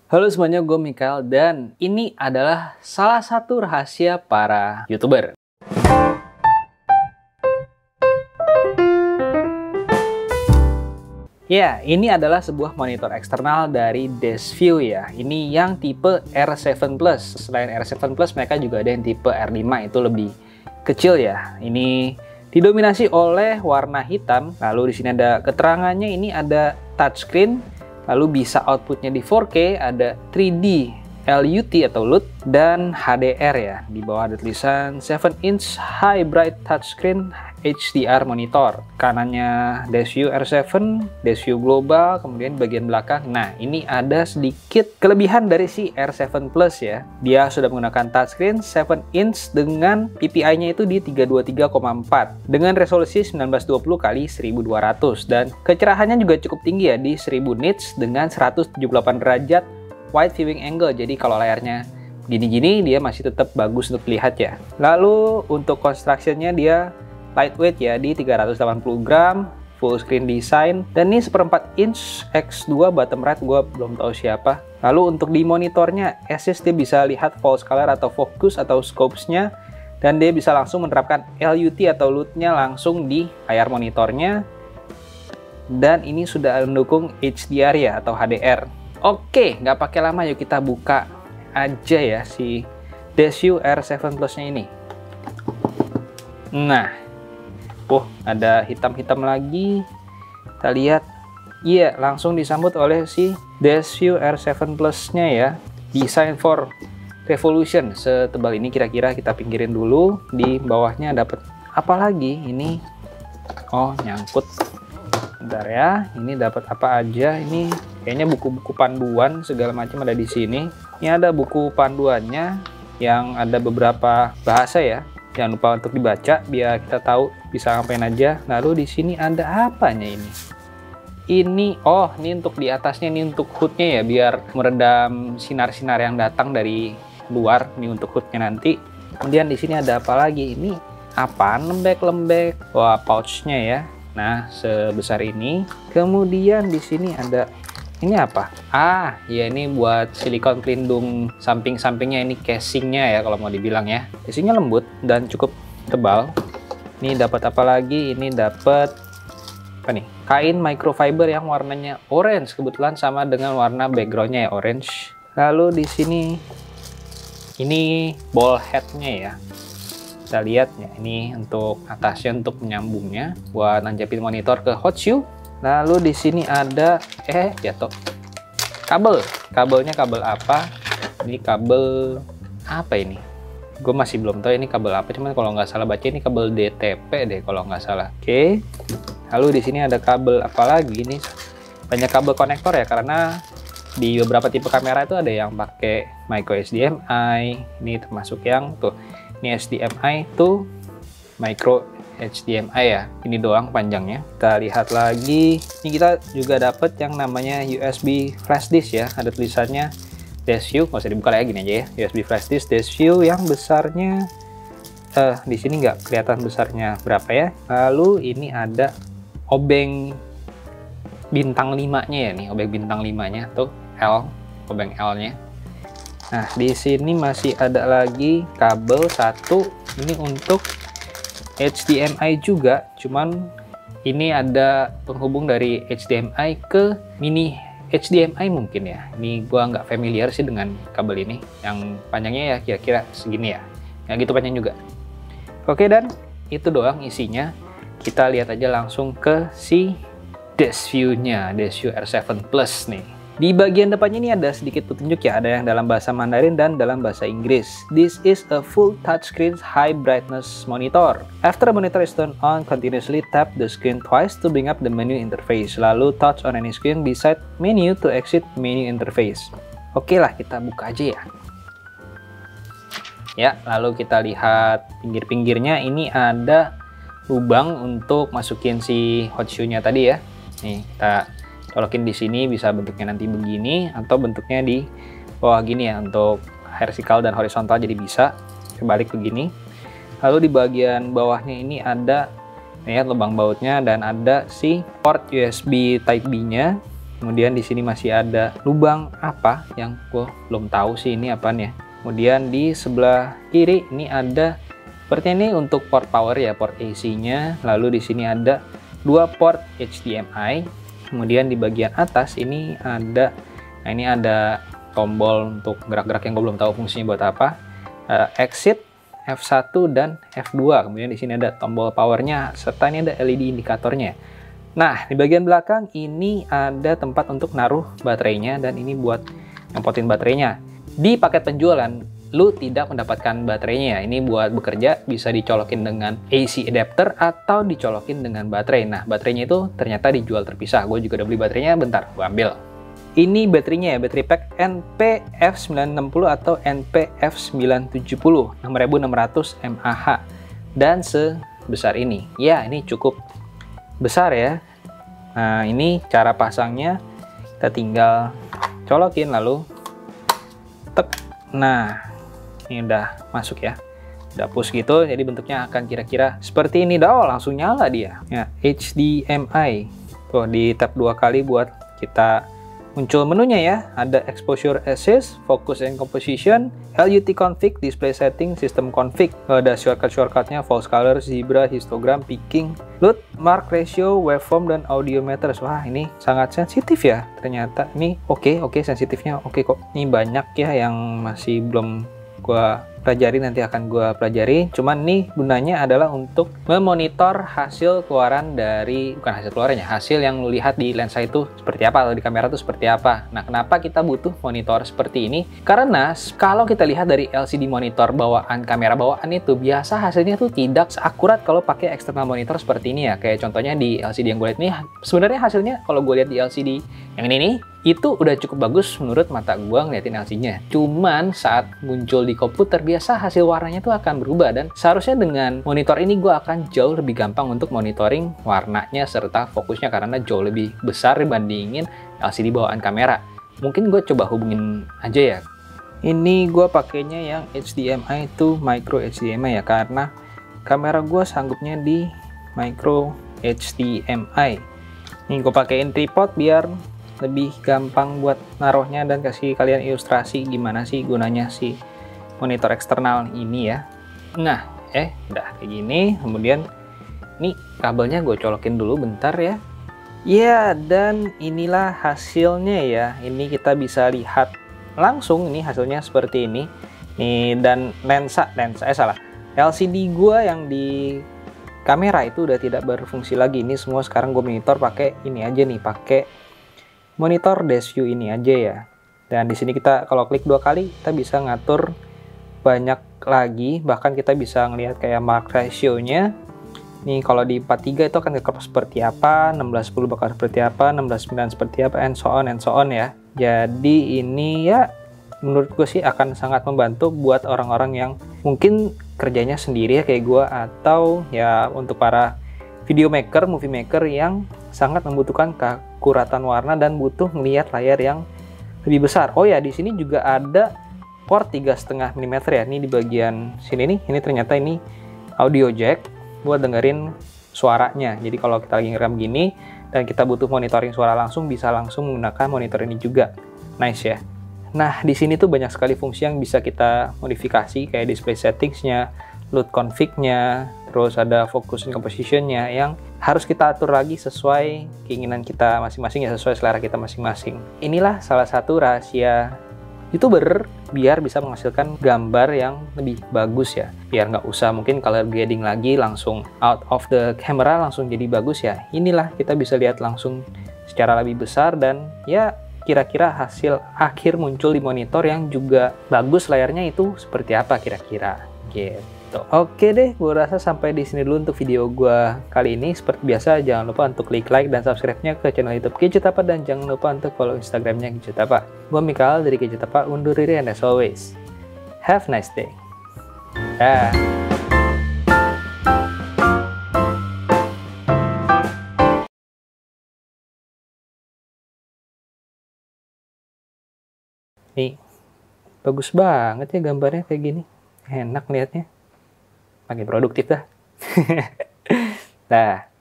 Halo semuanya, gue Mikael dan ini adalah salah satu rahasia para YouTuber. Ya, ini adalah sebuah monitor eksternal dari Desview ya. Ini yang tipe R7 Plus. Selain R7 Plus, mereka juga ada yang tipe R5, itu lebih kecil ya. Ini didominasi oleh warna hitam. Lalu di sini ada keterangannya, ini ada touchscreen. Lalu bisa outputnya di 4K, ada 3D LUT atau LUT, dan HDR ya. Di bawah ada tulisan 7-inch High Bright Touchscreen HDR Monitor. Kanannya Desview R7, Desview Global, kemudian bagian belakang. Nah, ini ada sedikit kelebihan dari si R7 Plus ya. Dia sudah menggunakan touchscreen 7-inch dengan PPI-nya itu di 323,4 dengan resolusi 1920 x 1200 dan kecerahannya juga cukup tinggi ya di 1000 nits dengan 178 derajat wide viewing angle. Jadi kalau layarnya gini-gini dia masih tetap bagus untuk dilihat ya. Lalu untuk construction-nya dia lightweight ya di 380 gram, full screen design, dan ini 1/4 inch X2 bottom right, gue belum tahu siapa. Lalu untuk di monitornya assist, dia bisa lihat false color atau focus atau scopes-nya, dan dia bisa langsung menerapkan LUT atau LUT-nya langsung di layar monitornya, dan ini sudah mendukung HDR ya atau HDR. Oke, nggak pakai lama, yuk kita buka aja ya si Desview R7 Plus-nya ini. Nah, ada hitam-hitam lagi. Kita lihat, iya, langsung disambut oleh si Desview R7 Plus-nya ya. Design for Revolution, setebal ini kira-kira. Kita pinggirin dulu. Di bawahnya dapat apa lagi? Ini, oh, nyangkut. Bentar ya, ini dapat apa aja? Ini kayaknya buku-buku panduan segala macam ada di sini. Ini ada buku panduannya yang ada beberapa bahasa ya. Jangan lupa untuk dibaca biar kita tahu bisa ngapain aja. Lalu di sini ada apanya ini? Ini, oh, ini untuk di atasnya, ini untuk hoodnya ya, biar meredam sinar-sinar yang datang dari luar. Ini untuk hoodnya nanti. Kemudian di sini ada apa lagi? Ini apa? Lembek-lembek. Wah, pouchnya ya. Nah, sebesar ini. Kemudian di sini ada, ini apa? Ah, ya ini buat silikon pelindung samping-sampingnya, ini casingnya ya kalau mau dibilang ya. Casingnya lembut dan cukup tebal. Ini dapat apa lagi? Ini dapat apa nih? Kain microfiber yang warnanya orange, kebetulan sama dengan warna backgroundnya ya, orange. Lalu di sini ini ball headnya ya. Kita lihat ya, ini untuk atasnya untuk menyambungnya buat nanjapin monitor ke hot shoe. Lalu di sini ada jatuh kabelnya, kabel apa? Ini kabel apa ini? Gue masih belum tahu ini kabel apa, cuman kalau nggak salah baca ini kabel DTP deh kalau nggak salah. Oke. Lalu di sini ada kabel apa lagi? Ini banyak kabel konektor ya, karena di beberapa tipe kamera itu ada yang pakai micro HDMI. Ini termasuk yang tuh. Ini HDMI tuh micro HDMI ya, ini doang panjangnya. Kita lihat lagi, ini kita juga dapat yang namanya USB flash disk ya, ada tulisannya Desview, nggak usah dibuka lagi, gini aja ya, USB flash disk Desview yang besarnya di sini nggak kelihatan besarnya berapa ya. Lalu ini ada obeng bintang 5-nya ya, nih obeng bintang 5-nya tuh L, obeng L-nya. Nah, di sini masih ada lagi kabel satu, ini untuk HDMI juga, cuman ini ada penghubung dari HDMI ke mini HDMI mungkin ya. Ini gua nggak familiar sih dengan kabel ini. Yang panjangnya ya kira-kira segini ya. Nggak gitu panjang juga. Oke, dan itu doang isinya. Kita lihat aja langsung ke si Desview-nya, Desview R7 Plus nih. Di bagian depannya ini ada sedikit petunjuk ya, ada yang dalam bahasa Mandarin dan dalam bahasa Inggris. This is a full touchscreen high brightness monitor. After a monitor is turned on, continuously tap the screen twice to bring up the menu interface. Lalu touch on any screen beside menu to exit menu interface. Oke lah, kita buka aja ya. Ya, lalu kita lihat pinggir-pinggirnya, ini ada lubang untuk masukin si hot shoe-nya tadi ya. Nih, kita colokin di sini, bisa bentuknya nanti begini atau bentuknya di bawah gini ya, untuk vertikal dan horizontal jadi bisa kebalik begini. Lalu di bagian bawahnya ini ada ya lubang bautnya dan ada si port USB Type B-nya. Kemudian di sini masih ada lubang apa yang gue belum tahu sih ini apaan ya. Kemudian di sebelah kiri ini ada seperti ini untuk port power ya, port AC-nya. Lalu di sini ada 2 port HDMI. Kemudian di bagian atas ini ada, nah ini ada tombol untuk gerak-gerak yang gue belum tahu fungsinya buat apa. Exit, F1 dan F2. Kemudian di sini ada tombol powernya serta ini ada LED indikatornya. Nah, di bagian belakang ini ada tempat untuk naruh baterainya dan ini buat nyempotin baterainya. Di paket penjualan, lu tidak mendapatkan baterainya ya. Ini buat bekerja bisa dicolokin dengan AC adapter atau dicolokin dengan baterai. Nah, baterainya itu ternyata dijual terpisah. Gue juga udah beli baterainya, bentar, gue ambil. Ini baterainya ya, baterai pack NP-F960 atau NP-F970, 6600 mAh. Dan sebesar ini. Ya, ini cukup besar ya. Nah, ini cara pasangnya, kita tinggal colokin lalu tek. Nah, ini udah masuk ya, udah push gitu, jadi bentuknya akan kira-kira seperti ini. Oh, langsung nyala dia ya. HDMI tuh, di tap 2 kali buat kita muncul menunya ya. Ada exposure assist, focus and composition, LUT config, display setting, system config. Ada shortcut-shortcutnya, false color, zebra, histogram, picking, LUT, mark ratio, waveform, dan audiometers. Wah, ini sangat sensitif ya ternyata. Ini oke, sensitifnya oke kok. Ini banyak ya yang masih belum gua pelajari, nanti akan gua pelajari. Cuman nih gunanya adalah untuk memonitor hasil keluaran dari, bukan hasil keluarannya, hasil yang lu lihat di lensa itu seperti apa, atau di kamera itu seperti apa. Nah, kenapa kita butuh monitor seperti ini? Karena kalau kita lihat dari LCD monitor bawaan, kamera bawaan itu biasa hasilnya tuh tidak seakurat kalau pakai external monitor seperti ini ya. Kayak contohnya di LCD yang gue lihat nih, sebenarnya hasilnya kalau gue lihat di LCD yang ini nih, itu udah cukup bagus menurut mata gua ngeliatin LCD-nya. Cuman saat muncul di komputer biasa hasil warnanya tuh akan berubah, dan seharusnya dengan monitor ini gua akan jauh lebih gampang untuk monitoring warnanya serta fokusnya karena jauh lebih besar dibandingin LCD bawaan kamera. Mungkin gue coba hubungin aja ya. Ini gua pakainya yang HDMI to micro HDMI ya, karena kamera gua sanggupnya di micro HDMI. Ini gue pakein tripod biar lebih gampang buat naruhnya dan kasih kalian ilustrasi gimana sih gunanya si monitor eksternal ini ya. Nah, udah kayak gini. Kemudian nih kabelnya gue colokin dulu bentar ya. Ya, dan inilah hasilnya ya. Ini kita bisa lihat langsung ini hasilnya seperti ini. Nih, dan LCD gua yang di kamera itu udah tidak berfungsi lagi. Ini semua sekarang gue monitor pakai ini aja nih, pakai monitor dash view ini aja ya. Dan di sini kita kalau klik 2 kali kita bisa ngatur banyak lagi, bahkan kita bisa ngelihat kayak mark ratio-nya. Nih kalau di 43 itu akan kekerap seperti apa, 1610 bakal seperti apa, 16:9 seperti apa, and so on ya. Jadi ini ya menurut gue sih akan sangat membantu buat orang-orang yang mungkin kerjanya sendiri ya kayak gue, atau ya untuk para video maker, movie maker yang sangat membutuhkan keakuratan warna dan butuh melihat layar yang lebih besar. Oh ya, di sini juga ada port 3,5 mm ya. Ini di bagian sini nih, ini ternyata ini audio jack buat dengerin suaranya. Jadi kalau kita lagi ngerekam gini dan kita butuh monitoring suara langsung, bisa langsung menggunakan monitor ini juga. Nice ya. Nah, di sini tuh banyak sekali fungsi yang bisa kita modifikasi, kayak display settings-nya, LUT config-nya, terus ada focus and composition-nya yang harus kita atur lagi sesuai keinginan kita masing-masing ya, sesuai selera kita masing-masing. Inilah salah satu rahasia YouTuber biar bisa menghasilkan gambar yang lebih bagus ya. Biar nggak usah mungkin color grading lagi langsung out of the camera langsung jadi bagus ya. Inilah kita bisa lihat langsung secara lebih besar dan ya kira-kira hasil akhir muncul di monitor yang juga bagus layarnya itu seperti apa kira-kira gitu. Oke deh, gue rasa sampai di sini dulu untuk video gue kali ini. Seperti biasa, jangan lupa untuk klik like dan subscribe-nya ke channel YouTube Gadgetapa, dan jangan lupa untuk follow Instagram-nya Gadgetapa. Gue Mikael dari Gadgetapa, undur diri, and as always, have a nice day. Dah. Nih, bagus banget ya gambarnya kayak gini. Enak lihatnya. Makin produktif dah. Nah.